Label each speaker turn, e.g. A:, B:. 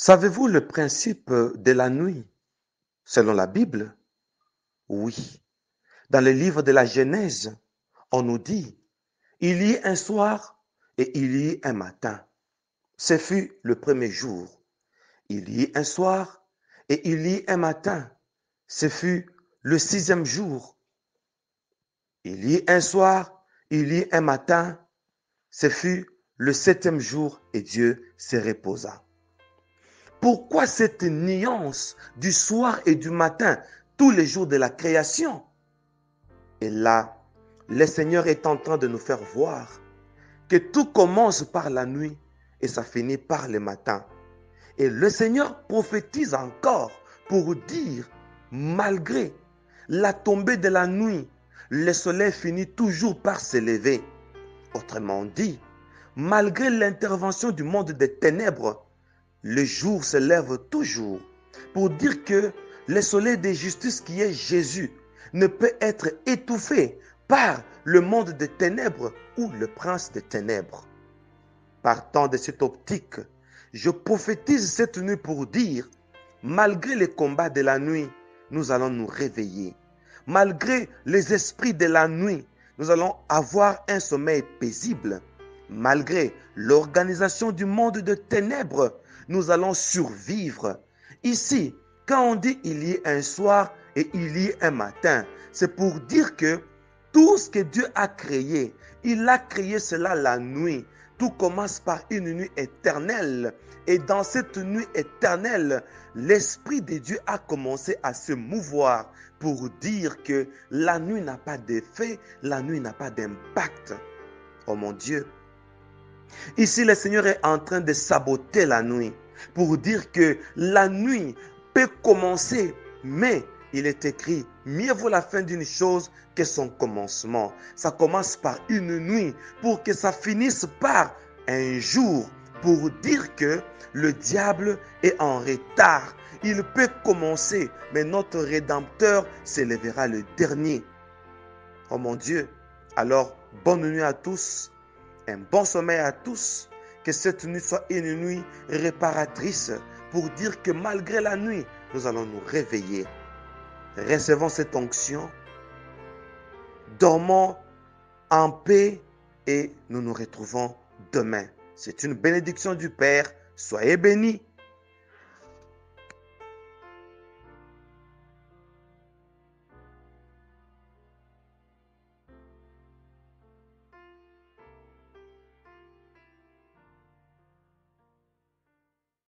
A: Savez-vous le principe de la nuit selon la Bible? Oui. Dans le livre de la Genèse, on nous dit, il y eut un soir et il y eut un matin. Ce fut le premier jour. Il y eut un soir et il y eut un matin. Ce fut le sixième jour. Il y eut un soir, il y eut un matin. Ce fut le septième jour et Dieu se reposa. Pourquoi cette nuance du soir et du matin tous les jours de la création? Et là, le Seigneur est en train de nous faire voir que tout commence par la nuit et ça finit par le matin. Et le Seigneur prophétise encore pour dire, malgré la tombée de la nuit, le soleil finit toujours par se lever. Autrement dit, malgré l'intervention du monde des ténèbres, le jour se lève toujours pour dire que le soleil de justice qui est Jésus ne peut être étouffé par le monde des ténèbres ou le prince des ténèbres. Partant de cette optique, je prophétise cette nuit pour dire, malgré les combats de la nuit, nous allons nous réveiller. Malgré les esprits de la nuit, nous allons avoir un sommeil paisible. Malgré l'organisation du monde de ténèbres, nous allons survivre. Ici, quand on dit il y a un soir et il y a un matin, c'est pour dire que tout ce que Dieu a créé, il a créé cela la nuit. Tout commence par une nuit éternelle. Et dans cette nuit éternelle, l'Esprit de Dieu a commencé à se mouvoir pour dire que la nuit n'a pas d'effet, la nuit n'a pas d'impact. Oh mon Dieu. Ici, le Seigneur est en train de saboter la nuit pour dire que la nuit peut commencer, mais il est écrit, mieux vaut la fin d'une chose que son commencement. Ça commence par une nuit pour que ça finisse par un jour pour dire que le diable est en retard. Il peut commencer, mais notre Rédempteur s'élèvera le dernier. Oh mon Dieu, alors bonne nuit à tous, un bon sommeil à tous, que cette nuit soit une nuit réparatrice pour dire que malgré la nuit, nous allons nous réveiller. Recevons cette onction, dormons en paix et nous nous retrouvons demain. C'est une bénédiction du Père. Soyez bénis.